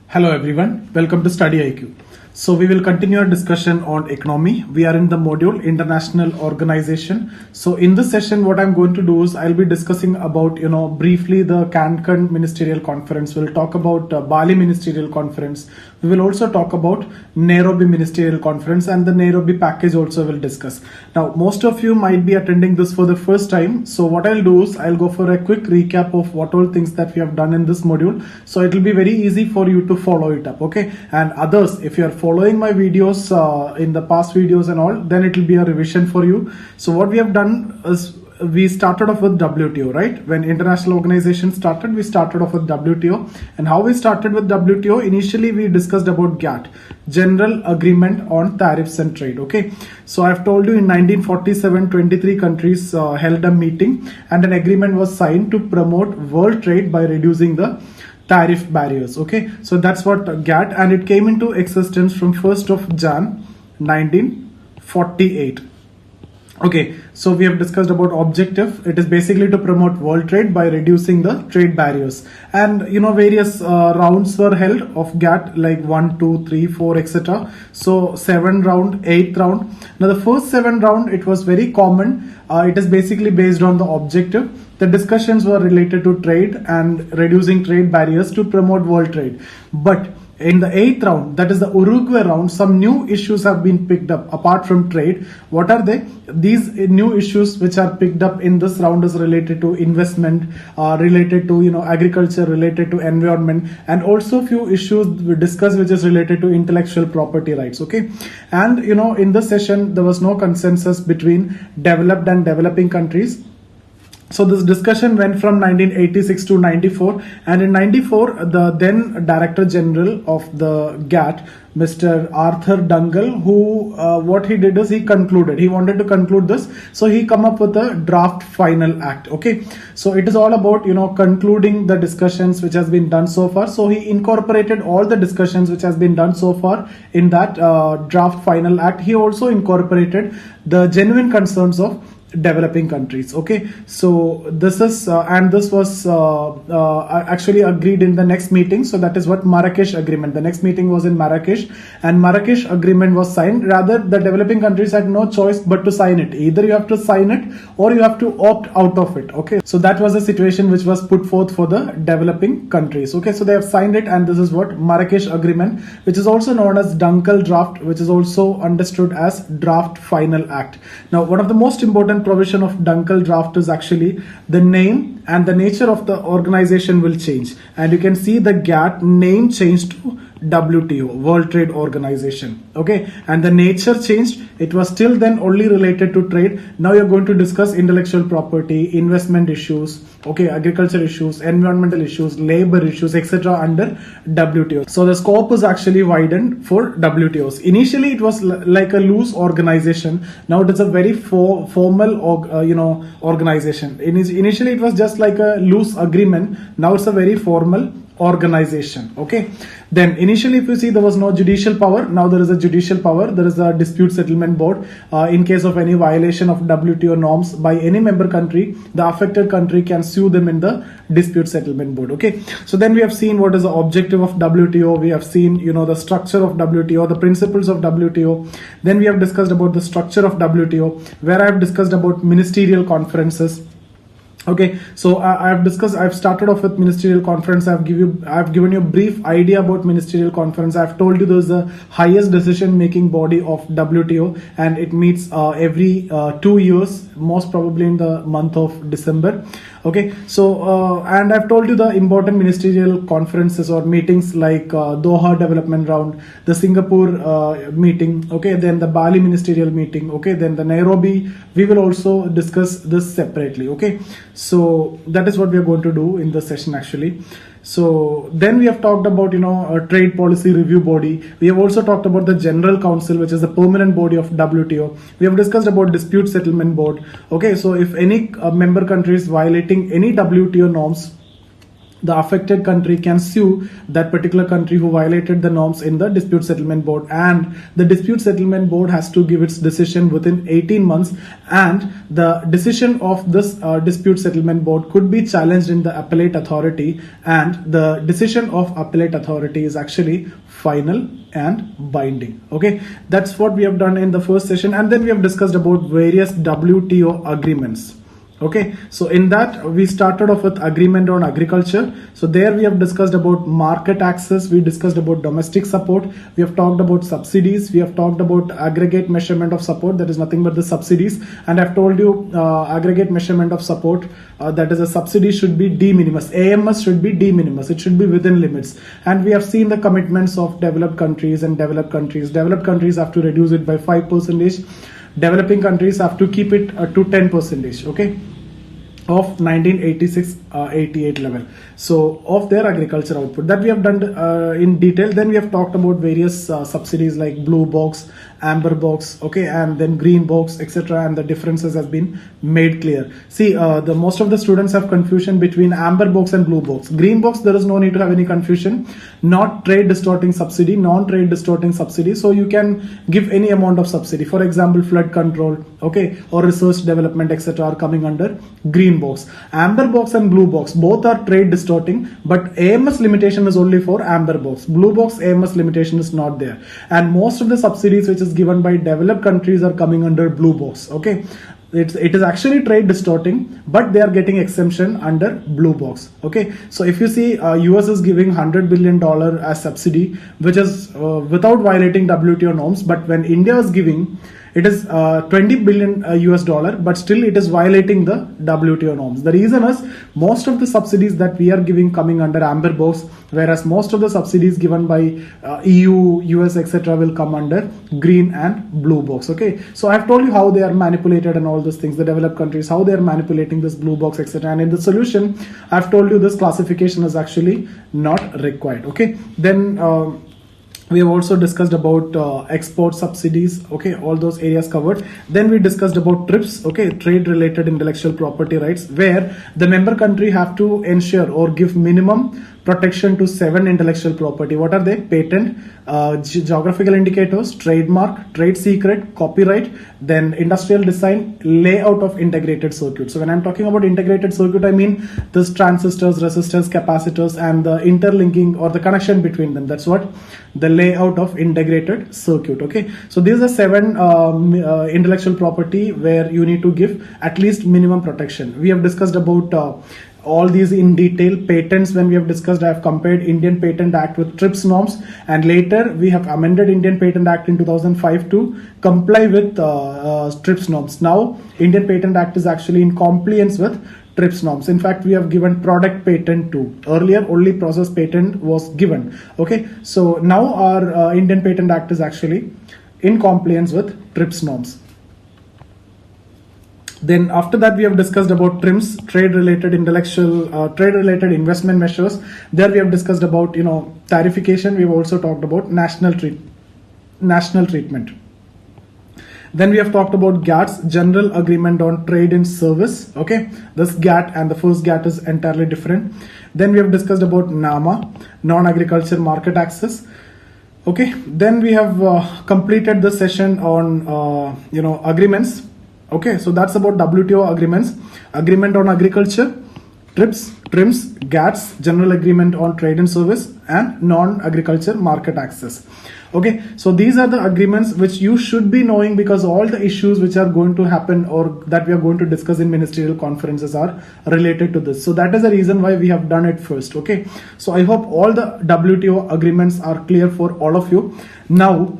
Hello everyone, welcome to StudyIQ. So we will continue our discussion on economy. We are in the module International Organization. So in this session, what I'm going to do is I'll be discussing about, briefly the Cancun Ministerial Conference. We'll talk about Bali Ministerial Conference. We will also talk about Nairobi Ministerial Conference, and the Nairobi package also will discuss. Now, most of you might be attending this for the first time. So what I'll do is I'll go for a quick recap of what all things that we have done in this module. So it will be very easy for you to follow it up. Okay. And others, if you are following my videos in the past videos and all, then it will be a revision for you. So what we have done is we started off with WTO, right? When international organization started, we started off with WTO. And how we started with WTO, initially we discussed about GATT, General Agreement on Tariffs and Trade. Okay, so I've told you in 1947, 23 countries held a meeting and an agreement was signed to promote world trade by reducing the tariff barriers. Okay, so that's what GATT, and it came into existence from 1st of Jan 1948. Okay, so we have discussed about objective. It is basically to promote world trade by reducing the trade barriers. And various rounds were held of GATT, like 1, 2, 3, 4, etc. So 7 round, 8th round. Now the first 7 round, it was very common. It is basically based on the objective. The discussions were related to trade and reducing trade barriers to promote world trade. But in the 8th round, that is the Uruguay round, some new issues have been picked up apart from trade. What are they? These new issues which are picked up in this round is related to investment, related to agriculture, related to environment, and also few issues we discussed which is related to intellectual property rights. Okay, and in this session there was no consensus between developed and developing countries. So this discussion went from 1986 to 94, and in 94, the then Director General of the GATT, Mr. Arthur Dungal, who what he did is he wanted to conclude this, so he come up with a draft final act. Okay, so it is all about concluding the discussions which has been done so far. So he incorporated all the discussions which has been done so far in that draft final act. He also incorporated the genuine concerns of developing countries. Okay, so this is and this was actually agreed in the next meeting. So that is what Marrakesh agreement, the next meeting was in Marrakesh, and Marrakesh agreement was signed. Rather, the developing countries had no choice but to sign it. Either you have to sign it or you have to opt out of it. Okay, so that was the situation which was put forth for the developing countries. Okay, so they have signed it, and this is what Marrakesh agreement, which is also known as Dunkel draft, which is also understood as draft final act. Now, one of the most important provision of Dunkel draft is actually the name and the nature of the organization will change, and you can see the GATT name changed to WTO, World Trade Organization. Okay, and the nature changed. It was still then only related to trade. Now you're going to discuss intellectual property, investment issues, okay, agriculture issues, environmental issues, labor issues, etc. under WTO. So the scope is actually widened for WTOs. Initially it was like a loose organization. Now it is a very formal organization. Initially it was just like a loose agreement. Now it's a very formal organization. Okay, then initially if you see there was no judicial power. Now there is a judicial power. There is a dispute settlement board. In case of any violation of WTO norms by any member country, the affected country can sue them in the dispute settlement board. Okay, so then we have seen what is the objective of WTO. We have seen the structure of WTO, the principles of WTO. Then we have discussed about the structure of WTO, where I have discussed about ministerial conferences. Okay, so I've started off with ministerial conference. I've given you a brief idea about ministerial conference. I've told you there's the highest decision making body of WTO, and it meets every 2 years, most probably in the month of December. Okay, so and I've told you the important ministerial conferences or meetings like Doha Development Round, the Singapore meeting, okay, then the Bali Ministerial meeting, okay, then the Nairobi. We will also discuss this separately. Okay, so that is what we are going to do in this session actually. So then we have talked about a trade policy review body. We have also talked about the General Council, which is the permanent body of WTO. We have discussed about dispute settlement board. Okay, so if any member country is violating any WTO norms, the affected country can sue that particular country who violated the norms in the dispute settlement board, and the dispute settlement board has to give its decision within 18 months, and the decision of this dispute settlement board could be challenged in the appellate authority, and the decision of appellate authority is actually final and binding. Okay, that's what we have done in the first session, and then we have discussed about various WTO agreements. Okay, so in that we started off with agreement on agriculture. So there we have discussed about market access, we discussed about domestic support, we have talked about subsidies, we have talked about aggregate measurement of support, that is nothing but the subsidies, and I've told you aggregate measurement of support, that is a subsidy should be de minimis, AMS should be de minimis, it should be within limits, and we have seen the commitments of developed countries and developed countries. Developed countries have to reduce it by 5%, developing countries have to keep it to 10%, okay, of 1986-88 level, so of their agriculture output. That we have done in detail. Then we have talked about various subsidies like blue box, amber box, okay, and then green box, etc., and the differences have been made clear. See, the most of the students have confusion between amber box and blue box. Green box, there is no need to have any confusion. Not trade distorting subsidy, non-trade distorting subsidy, so you can give any amount of subsidy. For example, flood control, okay, or research development, etc., are coming under green box. Amber box and blue box, both are trade distorting, but AMS limitation is only for amber box. Blue box AMS limitation is not there, and most of the subsidies which is given by developed countries are coming under blue box. Okay, it is actually trade distorting, but they are getting exemption under blue box. Okay, so if you see, US is giving $100 billion as subsidy, which is without violating WTO norms, but when India is giving, it is 20 billion US dollar, but still it is violating the WTO norms. The reason is most of the subsidies that we are giving coming under amber box, whereas most of the subsidies given by EU, US, etc. will come under green and blue box. Okay, so I've told you how they are manipulated and all those things, the developed countries, how they are manipulating this blue box, etc. And in the solution, I've told you this classification is actually not required. Okay, then we have also discussed about export subsidies, okay, all those areas covered. Then we discussed about TRIPS, okay, trade related intellectual property rights, where the member country have to ensure or give minimum protection to 7 intellectual property. What are they? Patent, geographical indicators, trademark, trade secret, copyright, then industrial design, layout of integrated circuit. So when I'm talking about integrated circuit, I mean this transistors, resistors, capacitors, and the interlinking or the connection between them. That's what the layout of integrated circuit. Okay, so these are 7 intellectual property where you need to give at least minimum protection. We have discussed about all these in detail. Patents, when we have discussed, I have compared Indian Patent Act with TRIPS norms, and later we have amended Indian Patent Act in 2005 to comply with TRIPS norms. Now Indian Patent Act is actually in compliance with TRIPS norms. In fact, we have given product patent too. Earlier only process patent was given. Okay, so now our Indian Patent Act is actually in compliance with TRIPS norms. Then after that, we have discussed about TRIMS, trade-related investment measures. There we have discussed about, tarification. We've also talked about national treatment. Then we have talked about GATS, General Agreement on Trade and Service. Okay, this GATT and the first GATT is entirely different. Then we have discussed about NAMA, Non-Agriculture Market Access. Okay, then we have completed the session on, agreements. Okay, so that's about WTO agreements, agreement on agriculture, TRIPS, TRIMS, GATS, General Agreement on Trade and Service, and Non-Agriculture Market Access. Okay, so these are the agreements which you should be knowing, because all the issues which are going to happen or that we are going to discuss in ministerial conferences are related to this. So that is the reason why we have done it first. Okay, so I hope all the WTO agreements are clear for all of you. Now,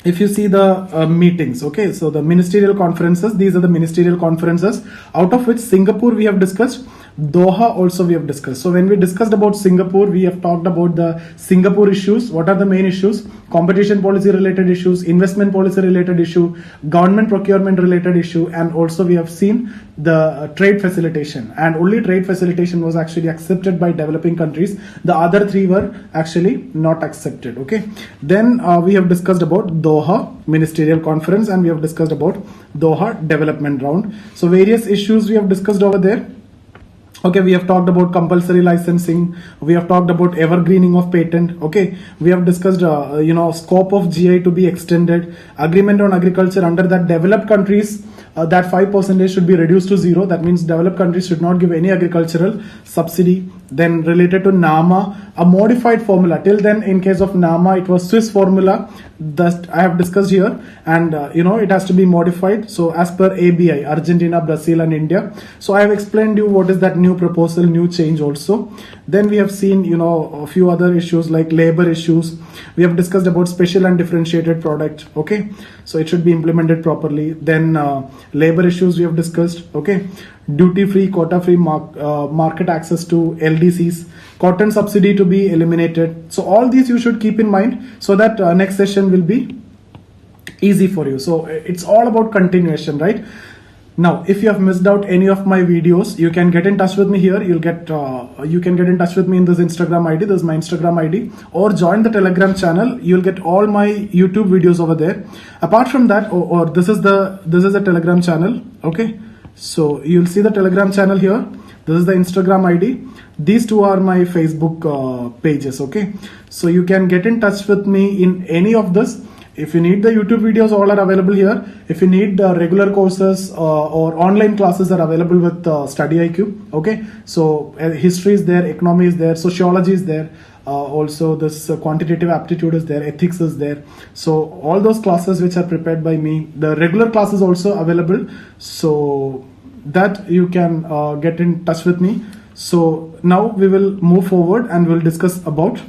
if you see the meetings, okay, so the ministerial conferences, these are the ministerial conferences, out of which Singapore we have discussed, Doha also we have discussed. So when we discussed about Singapore, we have talked about the Singapore issues. What are the main issues? Competition policy related issues, investment policy related issue, government procurement related issue, and also we have seen the trade facilitation, and only trade facilitation was actually accepted by developing countries. The other 3 were actually not accepted. Okay, then we have discussed about Doha ministerial conference, and we have discussed about Doha development round. So various issues we have discussed over there. Okay, we have talked about compulsory licensing. We have talked about evergreening of patent. Okay, we have discussed, scope of GI to be extended. Agreement on agriculture under that developed countries, that 5% should be reduced to zero. That means developed countries should not give any agricultural subsidy. Then related to NAMA, a modified formula. Till then, in case of NAMA, it was Swiss formula that I have discussed here, and it has to be modified. So as per ABI, Argentina, Brazil, and India. So I have explained you what is that new proposal, new change also. Then we have seen a few other issues like labor issues. We have discussed about special and differentiated product. Okay, so it should be implemented properly. Then labor issues we have discussed. Okay, duty free, quota free market access to LDCs, cotton subsidy to be eliminated. So all these you should keep in mind, so that next session will be easy for you. So it's all about continuation, right? Now, if you have missed out any of my videos, you can get in touch with me here. You can get in touch with me in this Instagram ID. This is my Instagram ID, or join the Telegram channel. You'll get all my YouTube videos over there. Apart from that, or this is a Telegram channel. Okay, so you'll see the Telegram channel here. This is the Instagram ID. These two are my Facebook pages. Okay, so you can get in touch with me in any of this. If you need the YouTube videos, all are available here. If you need regular courses or online classes are available with StudyIQ. Okay, so history is there, economy is there, sociology is there. Also this quantitative aptitude is there, ethics is there. So all those classes which are prepared by me, the regular classes also available, so that you can get in touch with me. So now we will move forward and we'll discuss about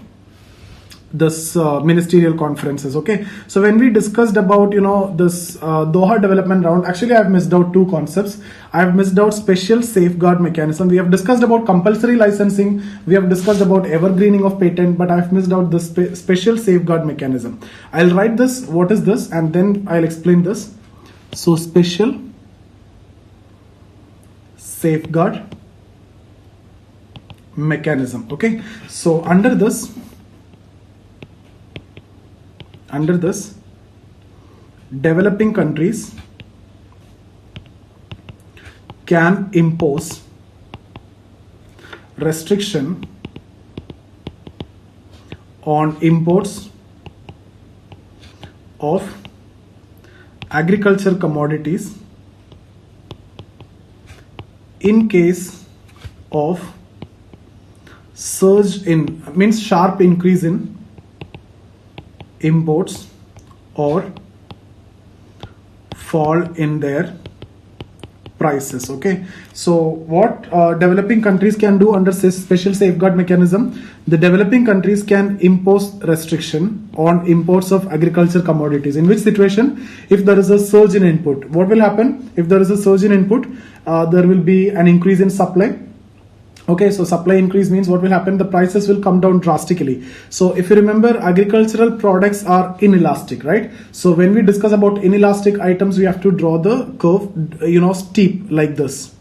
this ministerial conferences. Okay, so when we discussed about this Doha development round, actually I have missed out two concepts. I have missed out special safeguard mechanism. We have discussed about compulsory licensing, we have discussed about evergreening of patent, but I have missed out the special safeguard mechanism. I'll write this, what is this, and then I'll explain this. So special safeguard mechanism. Okay, so under this, developing countries can impose restriction on imports of agricultural commodities in case of sharp increase in imports or fall in their prices. Okay, so what developing countries can do under special safeguard mechanism, the developing countries can impose restriction on imports of agricultural commodities. In which situation? If there is a surge in input, what will happen? If there is a surge in input, there will be an increase in supply. Okay, so supply increase means what will happen? The prices will come down drastically. So if you remember, agricultural products are inelastic, right? So when we discuss about inelastic items, we have to draw the curve, steep like this,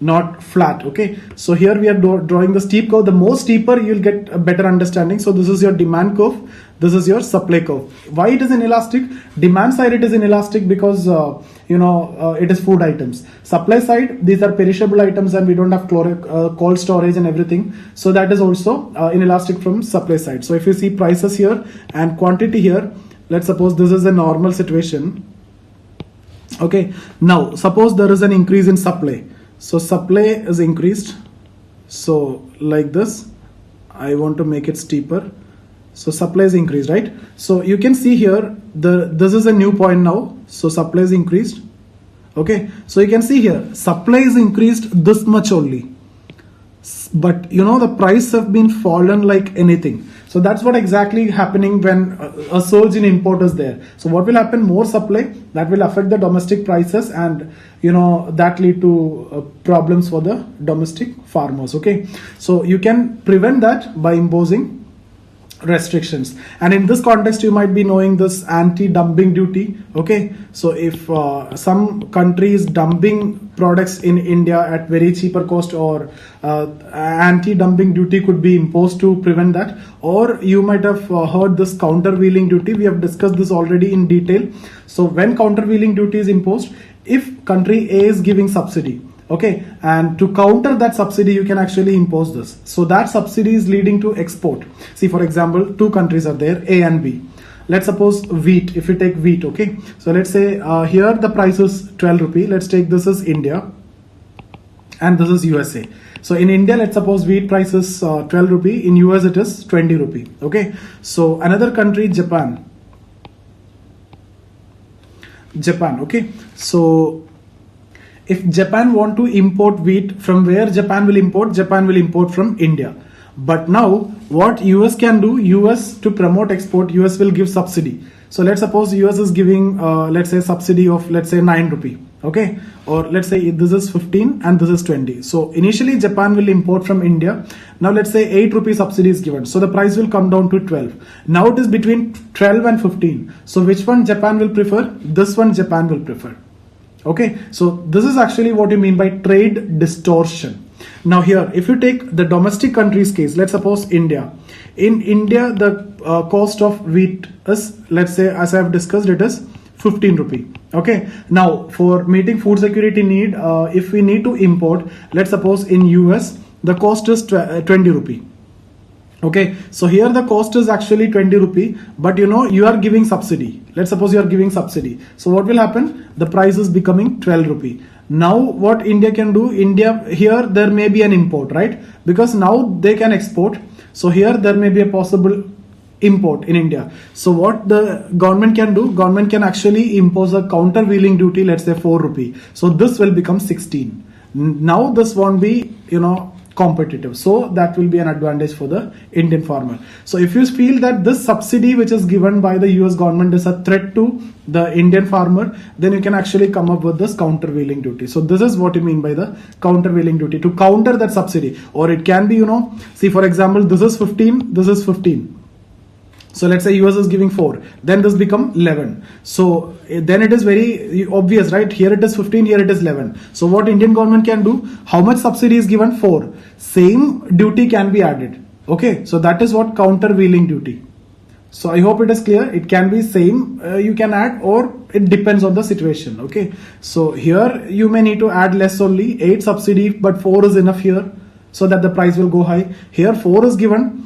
not flat. Okay, so here we are drawing the steep curve. The more steeper, you'll get a better understanding. So this is your demand curve, this is your supply curve. Why it is inelastic? Demand side it is inelastic because it is food items. Supply side, these are perishable items and we don't have cold storage and everything. So that is also inelastic from supply side. So if you see prices here and quantity here, let's suppose this is a normal situation. Okay, now suppose there is an increase in supply. So supply is increased. So like this, I want to make it steeper. So supply is increased, right? So you can see here, this is a new point now. So supply is increased. Okay, so you can see here, supply is increased this much only. But the price have been fallen like anything. So that's what exactly happening when a surge in import is there. So what will happen? More supply, that will affect the domestic prices, and that lead to problems for the domestic farmers. Okay, so you can prevent that by imposing restrictions. And in this context, you might be knowing this anti-dumping duty. Okay, so if some country is dumping products in India at very cheaper cost, or anti-dumping duty could be imposed to prevent that. Or you might have heard this countervailing duty. We have discussed this already in detail. So when countervailing duty is imposed, if country A is giving subsidy Okay, and to counter that subsidy, you can actually impose this. So that subsidy is leading to export. See, for example, two countries are there, A and B. Let's suppose wheat, if you take wheat, okay. So let's say here the price is 12 rupee. Let's take this is India and this is USA. So in India, let's suppose wheat price is 12 rupee. In US, it is 20 rupee. Okay. So another country, Japan. Okay. So if Japan want to import wheat, from where Japan will import? Japan will import from India. But now what US can do, US to promote export, US will give subsidy. So let's suppose US is giving, let's say subsidy of, let's say 9 rupee. Okay. Or let's say this is 15 and this is 20. So initially Japan will import from India. Now let's say 8 rupee subsidy is given. So the price will come down to 12. Now it is between 12 and 15. So which one Japan will prefer? This one Japan will prefer. Okay. So this is actually what you mean by trade distortion. Now here, if you take the domestic countries case, let's suppose India. In India, the cost of wheat is, let's say, as I have discussed, it is 15 rupee. Okay. Now for meeting food security need, if we need to import, let's suppose in US, the cost is 20 rupee. Okay. So here the cost is actually 20 rupee, but you are giving subsidy. Let's suppose you are giving subsidy. So what will happen? The price is becoming 12 rupee. Now what India can do, India here there may be an import, right? Because now they can export. So here there may be a possible import in India. So what the government can do, government can actually impose a countervailing duty, let's say 4 rupee. So this will become 16. Now this won't be, competitive. So that will be an advantage for the Indian farmer. So if you feel that this subsidy which is given by the US government is a threat to the Indian farmer, then you can actually come up with this countervailing duty. So this is what you mean by the countervailing duty, to counter that subsidy. Or it can be, see for example, this is 15, this is 15. So let's say US is giving 4, then this become 11. So then it is very obvious, right? Here it is 15, here it is 11. So what Indian government can do, how much subsidy is given? 4. Same duty can be added. Okay. So that is what countervailing duty. So I hope it is clear. It can be same, you can add, or it depends on the situation. Okay. So here you may need to add less only, 8 subsidy, but 4 is enough here so that the price will go high. Here 4 is given,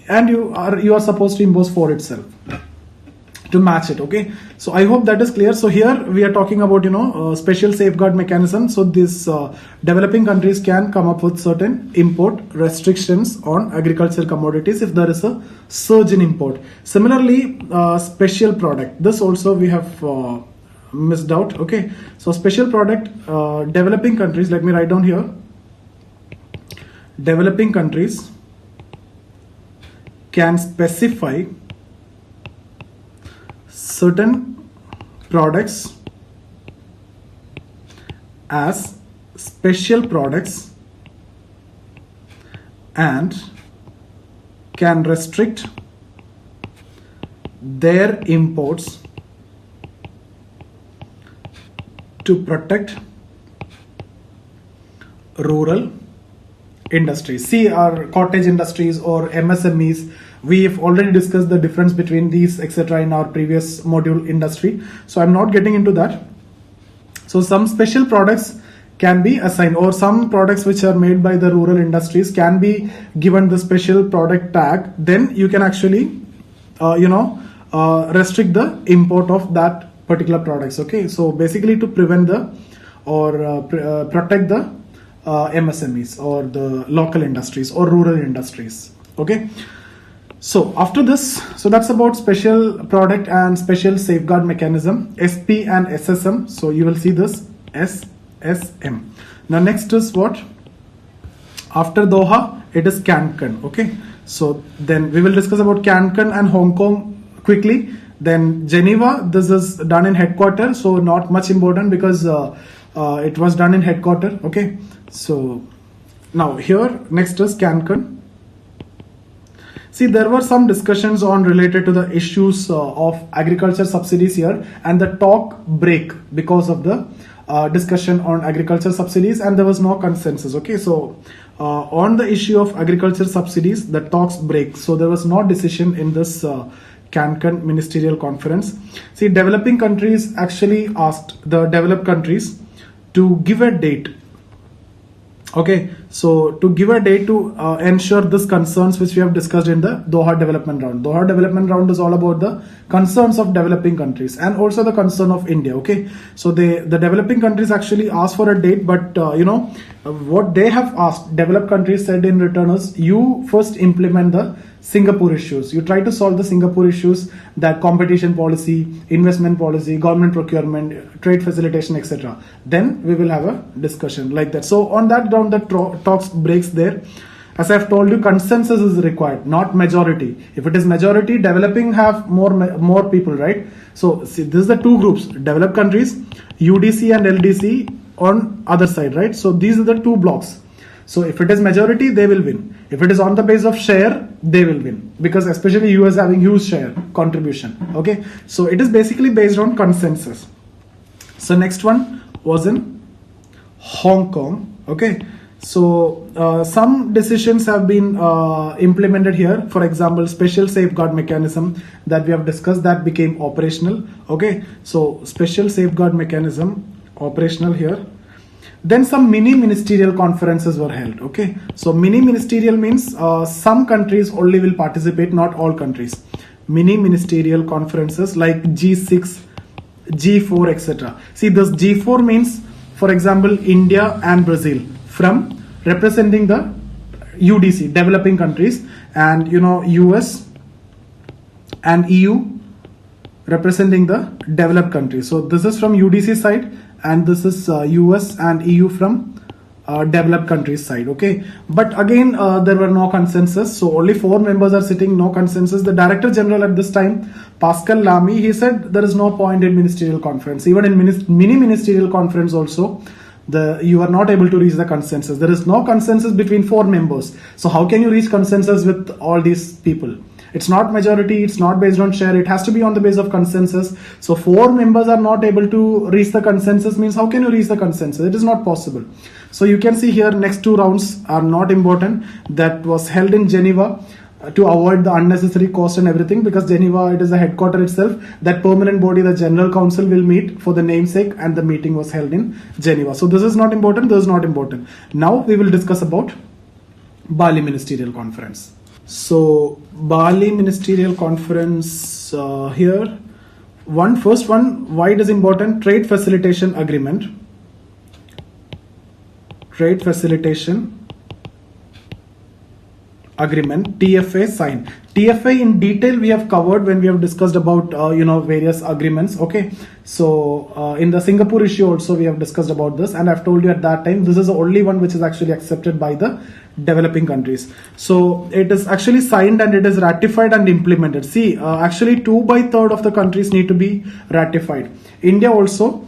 and you are supposed to impose 4 itself to match it. Okay. So I hope that is clear. So here we are talking about, special safeguard mechanism. So these developing countries can come up with certain import restrictions on agricultural commodities if there is a surge in import. Similarly, special product. This also we have missed out. Okay. So special product, developing countries, let me write down here. Developing countries can specify certain products as special products and can restrict their imports to protect rural industries. See, our cottage industries or MSMEs, we have already discussed the difference between these etc. in our previous module industry. So I'm not getting into that. So some special products can be assigned, or some products which are made by the rural industries can be given the special product tag. Then you can actually, restrict the import of that particular products. Okay. So basically to prevent the, or protect the MSMEs or the local industries or rural industries. Okay. So after this, so that's about special product and special safeguard mechanism, SP and SSM. So you will see this SSM. Now next is what? After Doha, it is Cancun. Okay. So then we will discuss about Cancun and Hong Kong quickly. Then Geneva, this is done in headquarters. So not much important because it was done in headquarters. Okay. So now here next is Cancun. See, there were some discussions on related to the issues of agriculture subsidies here, and the talk break because of the discussion on agriculture subsidies, and there was no consensus. Okay, so on the issue of agriculture subsidies, the talks break. So there was no decision in this Cancun Ministerial Conference. See, developing countries actually asked the developed countries to give a date Okay, so to give a date to ensure this concerns which we have discussed in the Doha Development Round. Doha Development Round is all about the concerns of developing countries and also the concern of India. Okay, so the developing countries actually asked for a date, but what they have asked, developed countries said in return is you first implement the Singapore issues. You try to solve the Singapore issues, that competition policy, investment policy, government procurement, trade facilitation, etc. Then we will have a discussion like that. So on that ground, the talks breaks there. As I've told you, consensus is required, not majority. If it is majority, developing have more people, right? So see, this is the two groups: developed countries, UDC and LDC on other side, right? So these are the two blocks. So if it is majority, they will win. If it is on the base of share, they will win, because especially US having huge share contribution. Okay, so it is basically based on consensus. So next one was in Hong Kong. Okay, so some decisions have been implemented here. For example, special safeguard mechanism that we have discussed, that became operational. Okay, so special safeguard mechanism operational here. Then some mini ministerial conferences were held. Okay, so mini ministerial means some countries only will participate, not all countries. Mini ministerial conferences like G6, G4, etc. See, this G4 means, for example, India and Brazil from representing the UDC, developing countries, and US and EU representing the developed countries. So this is from UDC side, and this is US and EU from developed countries side. Okay, but again there were no consensus, so only 4 members are sitting, no consensus. The Director General at this time, Pascal Lamy, he said there is no point in ministerial conference. Even in mini ministerial conference also, you are not able to reach the consensus. There is no consensus between 4 members. So how can you reach consensus with all these people? It's not majority, it's not based on share, it has to be on the base of consensus. So 4 members are not able to reach the consensus, means how can you reach the consensus? It is not possible. So you can see here next 2 rounds are not important. That was held in Geneva to avoid the unnecessary cost and everything, because Geneva, it is the headquarter itself. That permanent body, the General Council, will meet for the namesake, and the meeting was held in Geneva. So this is not important, this is not important. Now we will discuss about Bali Ministerial Conference. So Bali Ministerial Conference here, first one, why it is important? Trade Facilitation Agreement. Trade Facilitation Agreement, TFA signed. TFA in detail we have covered when we have discussed about various agreements. Okay, so in the Singapore issue also we have discussed about this, and I've told you at that time this is the only one which is actually accepted by the developing countries. So it is actually signed and it is ratified and implemented. See, actually 2/3 of the countries need to be ratified. India also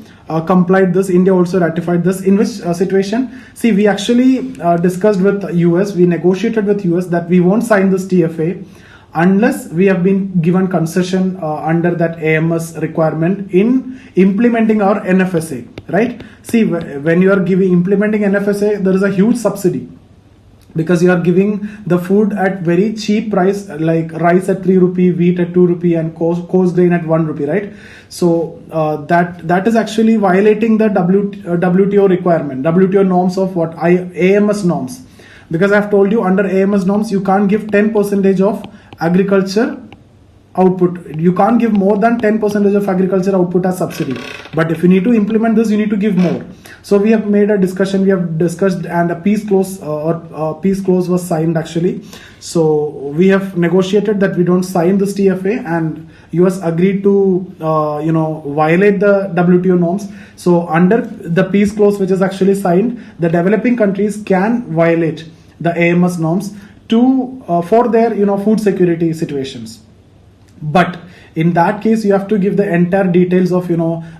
complied this. India also ratified this. In which situation? See, we actually discussed with US, we negotiated with US that we won't sign this TFA unless we have been given concession under that AMS requirement in implementing our NFSA, right? See, when you are implementing NFSA, there is a huge subsidy, because you are giving the food at very cheap price, like rice at 3 rupee, wheat at 2 rupee, and coarse grain at 1 rupee, right? So that is actually violating the WTO requirement, WTO norms of what? AMS norms. Because I have told you, under AMS norms, you can't give 10% of agriculture output. You can't give more than 10% of agriculture output as subsidy. But if you need to implement this, you need to give more. So we have made a discussion, we have discussed, and a peace clause peace clause was signed actually. So we have negotiated that we don't sign this TFA, and US agreed to violate the WTO norms. So under the peace clause which is actually signed, the developing countries can violate the AMS norms for their food security situations. But in that case, you have to give the entire details of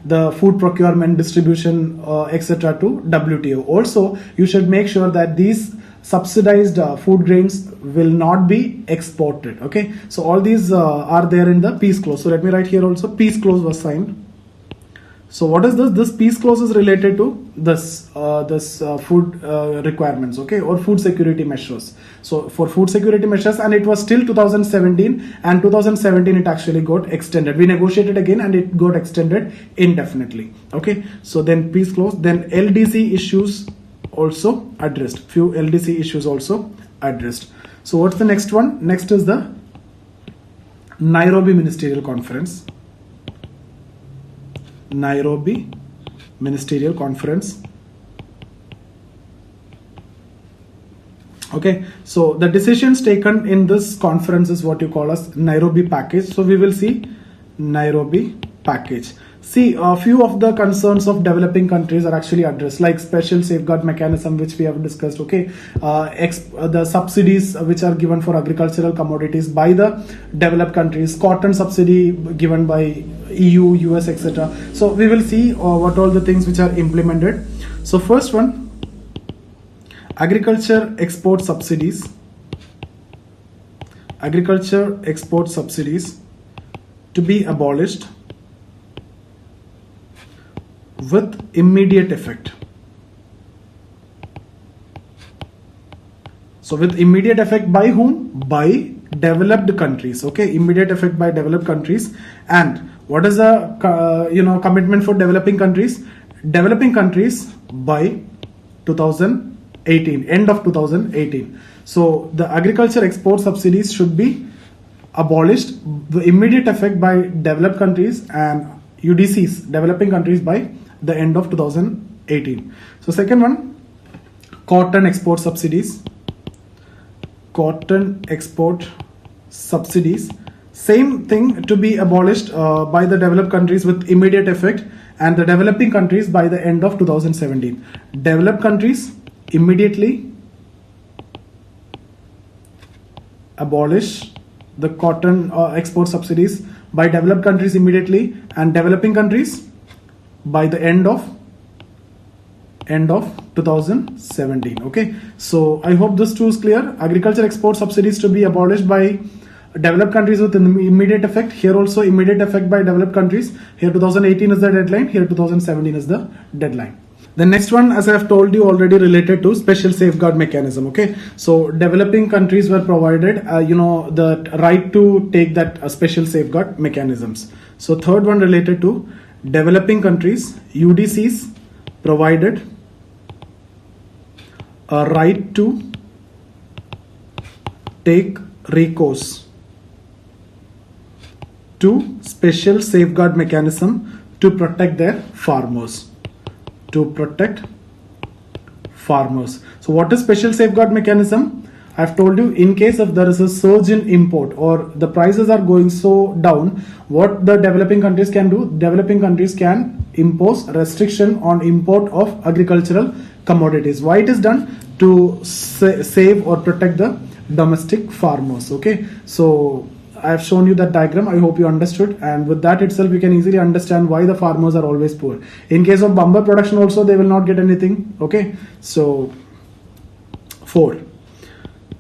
the food procurement, distribution, etc. to WTO. Also, you should make sure that these subsidized food grains will not be exported. Okay, so all these are there in the peace clause. So let me write here also, peace clause was signed. So what is this? This peace clause is related to this food requirements, okay, or food security measures. So for food security measures, and it was till 2017, and 2017 it actually got extended. We negotiated again and it got extended indefinitely. Okay, so then peace clause, then LDC issues also addressed. Few LDC issues also addressed. So what's the next one? Next is the Nairobi Ministerial Conference. Nairobi Ministerial Conference. Okay, so the decisions taken in this conference is what you call as Nairobi package. So we will see Nairobi package. See, a few of the concerns of developing countries are actually addressed, like special safeguard mechanism, which we have discussed. Okay, the subsidies which are given for agricultural commodities by the developed countries, cotton subsidy given by EU, US, etc. So we will see what all the things which are implemented. So first one, agriculture export subsidies. Agriculture export subsidies to be abolished with immediate effect. So with immediate effect by whom? By developed countries. Okay, immediate effect by developed countries. And what is the commitment for developing countries? Developing countries by 2018, end of 2018. So the agriculture export subsidies should be abolished, the immediate effect by developed countries, and UDCs, developing countries, by the end of 2018. So second one, cotton export subsidies. Cotton export subsidies, same thing, to be abolished by the developed countries with immediate effect, and the developing countries by the end of 2017. Developed countries immediately abolish the cotton export subsidies by developed countries immediately, and developing countries by the end of 2017. Okay, so I hope this too is clear. Agriculture export subsidies to be abolished by developed countries with immediate effect. Here also immediate effect by developed countries. Here 2018 is the deadline. Here 2017 is the deadline. The next one, as I have told you already, related to special safeguard mechanism. Okay, so developing countries were provided the right to take that special safeguard mechanisms. So third one, related to developing countries, UDCs provided a right to take recourse to special safeguard mechanism to protect their farmers. To protect farmers. So what is special safeguard mechanism? I've told you, in case if there is a surge in import or the prices are going so down, what the developing countries can do? Developing countries can impose restriction on import of agricultural commodities. Why it is done? To save or protect the domestic farmers. Okay, so I have shown you that diagram. I hope you understood, and with that itself you can easily understand why the farmers are always poor. In case of bumper production also, they will not get anything. Okay, so 4,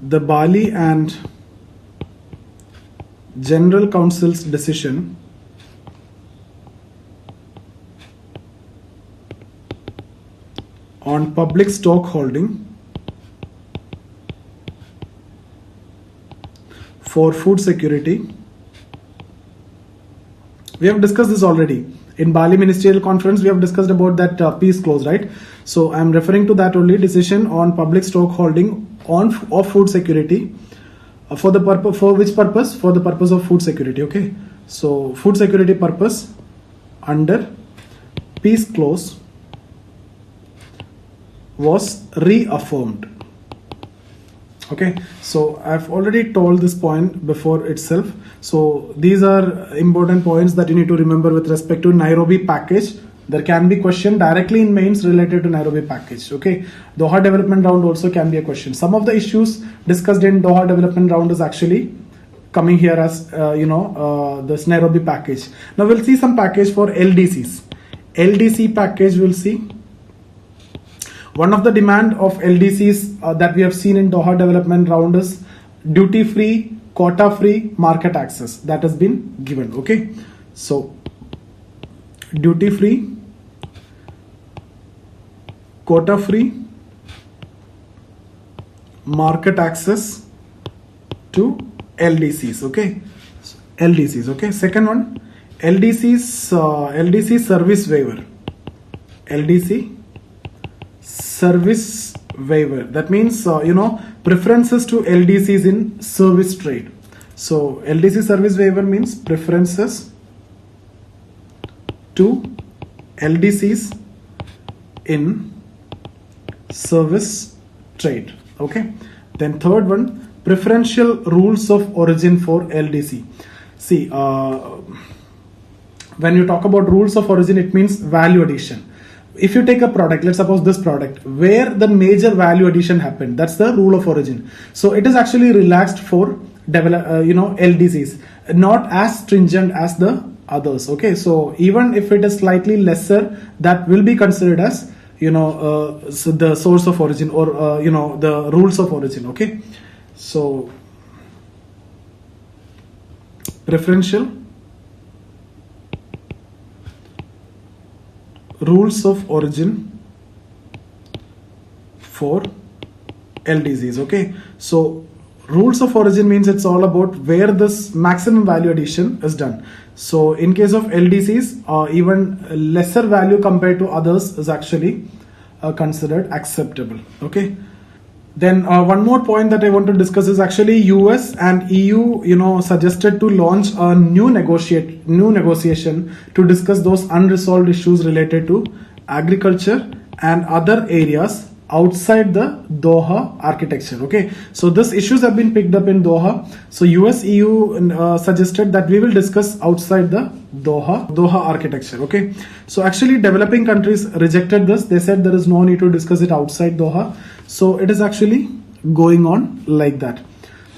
the Bali and General Council's decision on public stock holding for food security. We have discussed this already. In Bali Ministerial Conference, we have discussed about that peace clause, right? So I am referring to that only. Decision on public stock holding of food security. For the purpose, for which purpose? For the purpose of food security. Okay. So food security purpose under peace clause was reaffirmed. Okay, so I've already told this point before itself. So these are important points that you need to remember with respect to Nairobi package. There can be question directly in mains related to Nairobi package. Okay, Doha development round also can be a question. Some of the issues discussed in Doha development round is actually coming here as this Nairobi package. Now we'll see some package for LDCs. LDC package we'll see. One of the demand of LDCs that we have seen in Doha development round is duty-free, quota-free market access that has been given. Okay, so duty-free, quota-free market access to LDCs. Okay, LDCs. Okay, second one, LDC service waiver. LDC service waiver. That means, preferences to LDCs in service trade. So LDC service waiver means preferences to LDCs in service trade. Okay. Then third one, preferential rules of origin for LDC. See, when you talk about rules of origin, it means value addition. If you take a product, let's suppose this product, where the major value addition happened, that's the rule of origin. So it is actually relaxed for LDCs, not as stringent as the others. Okay, so even if it is slightly lesser, that will be considered as so the source of origin, or the rules of origin. Okay, so preferential rules of origin for LDCs. Okay, so rules of origin means it's all about where this maximum value addition is done. So in case of LDCs, even lesser value compared to others is actually considered acceptable. Okay. Then one more point that I want to discuss is actually US and EU, suggested to launch a new negotiation to discuss those unresolved issues related to agriculture and other areas outside the Doha architecture. Okay, so these issues have been picked up in Doha. So US EU suggested that we will discuss outside the Doha architecture. Okay, so actually developing countries rejected this. They said there is no need to discuss it outside Doha. So it is actually going on like that.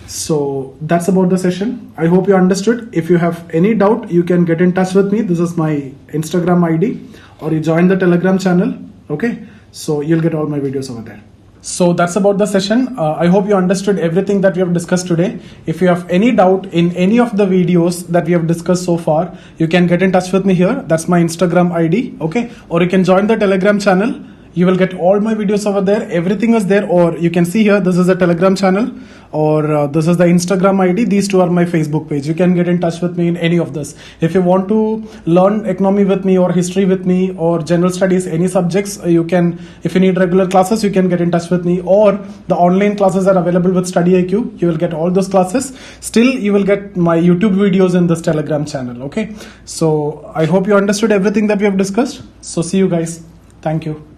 So that's about the session. I hope you understood. If you have any doubt, you can get in touch with me. This is my Instagram ID, or you join the Telegram channel. Okay, so you'll get all my videos over there. So that's about the session. I hope you understood everything that we have discussed today. If you have any doubt in any of the videos that we have discussed so far, you can get in touch with me here. That's my Instagram ID. Okay, or you can join the Telegram channel. You will get all my videos over there. Everything is there. Or you can see here, this is a Telegram channel, or this is the Instagram ID. These two are my Facebook page. You can get in touch with me in any of this. If you want to learn economy with me, or history with me, or general studies, any subjects, you can, if you need regular classes, you can get in touch with me, or the online classes are available with StudyIQ. You will get all those classes. Still, you will get my YouTube videos in this Telegram channel. Okay. So I hope you understood everything that we have discussed. So see you guys. Thank you.